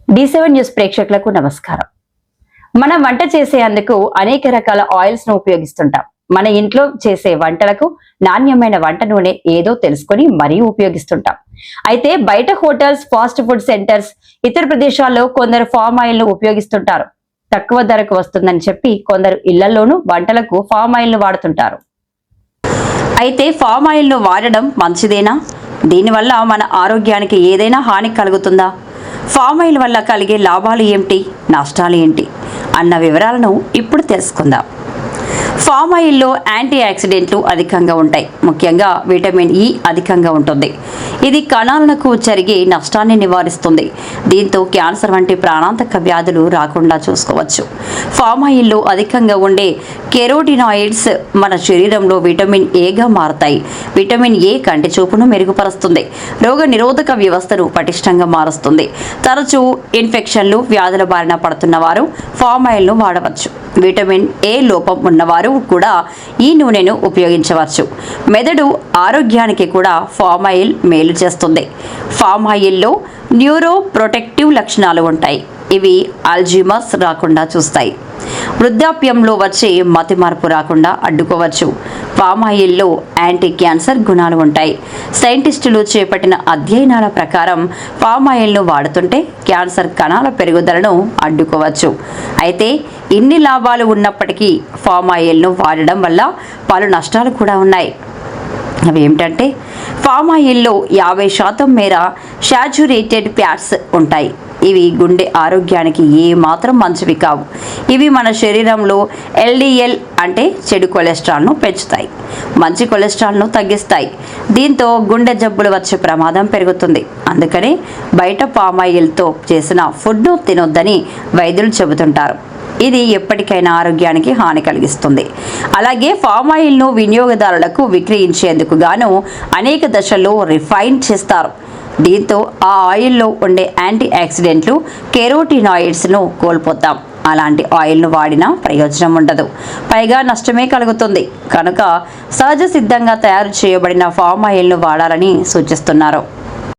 D7 news ప్రేక్షకులకు నమస్కారం. మనం వంట చేసేందుకు అనేక రకాల ఆయిల్స్ ను ఉపయోగిస్తుంటాం. మన ఇంట్లో చేసే వంటలకు నాణ్యమైన వంట నూనె ఏదో తెలుసుకొని మరీ ఉపయోగిస్తుంటాం. అయితే బయట హోటల్స్, ఫాస్ట్ ఫుడ్ సెంటర్స్, ఇతర ప్రదేశాల్లో కొందరు ఫామ్ ఆయిల్ ను ఉపయోగిస్తుంటారు. తక్కువ ధరకు వస్తుందని చెప్పి కొందరు ఇళ్లలోనూ వంటలకు ఫామ్ ఆయిల్ ను వాడుతుంటారు. అయితే ఫామ్ ఆయిల్ ను వాడడం మంచిదేనా? దీనివల్ల మన ఆరోగ్యానికి ఏదైనా హాని కలుగుతుందా? ఫామ్ ఆయిల్ వల్ల కలిగే లాభాలు ఏమిటి, నష్టాలు ఏంటి అన్న వివరాలను ఇప్పుడు తెలుసుకుందాం. ఫామ్ ఆయిల్లో యాంటీ ఆక్సిడెంట్లు అధికంగా ఉంటాయి. ముఖ్యంగా విటమిన్ ఇ అధికంగా ఉంటుంది. ఇది కణాలకు జరిగే నష్టాన్ని నివారిస్తుంది. దీంతో క్యాన్సర్ వంటి ప్రాణాంతక వ్యాధులు రాకుండా చూసుకోవచ్చు. ఫామ్ ఆయిల్లో అధికంగా ఉండే కెరోటినాయిడ్స్ మన శరీరంలో విటమిన్ ఏగా మారతాయి. విటమిన్ ఏ కంటి చూపును మెరుగుపరుస్తుంది. రోగ నిరోధక వ్యవస్థను పటిష్టంగా మారుస్తుంది. తరచూ ఇన్ఫెక్షన్లు, వ్యాధుల బారిన పడుతున్న వారు ఫామ్ ఆయిల్ను వాడవచ్చు. విటమిన్ ఏ లోపం ఉన్నవారు కూడా ఈ నూనెను ఉపయోగించవచ్చు. మెదడు ఆరోగ్యానికి కూడా ఫామ్ ఆయిల్ మేలు చేస్తుంది. ఫామ్ ఆయిల్లో న్యూరో ప్రొటెక్టివ్ లక్షణాలు ఉంటాయి. ఇవి అల్జీమర్స్ రాకుండా చూస్తాయి. వృద్ధాప్యంలో వచ్చే మతి మార్పు రాకుండా అడ్డుకోవచ్చు. పామ్ ఆయిల్లో యాంటీ క్యాన్సర్ గుణాలు ఉంటాయి. సైంటిస్టులు చేపట్టిన అధ్యయనాల ప్రకారం పామ్ ఆయిల్ను వాడుతుంటే క్యాన్సర్ కణాల పెరుగుదలను అడ్డుకోవచ్చు. అయితే ఇన్ని లాభాలు ఉన్నప్పటికీ పామ్ ఆయిల్ను వాడడం వల్ల పలు నష్టాలు కూడా ఉన్నాయి. అవి ఏమిటంటే, పామ్ ఆయిల్లో 50% మేర శాచురేటెడ్ ఫ్యాట్స్ ఉంటాయి. ఇవి గుండె ఆరోగ్యానికి ఏమాత్రం మంచివి కావు. ఇవి మన శరీరంలో ఎల్డిఎల్ అంటే చెడు కొలెస్ట్రాల్ను పెంచుతాయి, మంచి కొలెస్ట్రాల్ను తగ్గిస్తాయి. దీంతో గుండె జబ్బులు వచ్చే ప్రమాదం పెరుగుతుంది. అందుకనే బయట పామ్ ఆయిల్తో చేసిన ఫుడ్ను తినొద్దని వైద్యులు చెబుతుంటారు. ఇది ఎప్పటికైనా ఆరోగ్యానికి హాని కలిగిస్తుంది. అలాగే ఫామ్ ఆయిల్ను వినియోగదారులకు విక్రయించేందుకు గాను అనేక దశల్లో రిఫైన్ చేస్తారు. దీంతో ఆ ఆయిల్లో ఉండే యాంటీ ఆక్సిడెంట్లు, కెరోటినాయిడ్స్ను కోల్పోతాం. అలాంటి ఆయిల్ను వాడినా ప్రయోజనం ఉండదు, పైగా నష్టమే కలుగుతుంది. కనుక సహజ సిద్ధంగా తయారు చేయబడిన ఫామ్ ఆయిల్ను వాడాలని సూచిస్తున్నారు.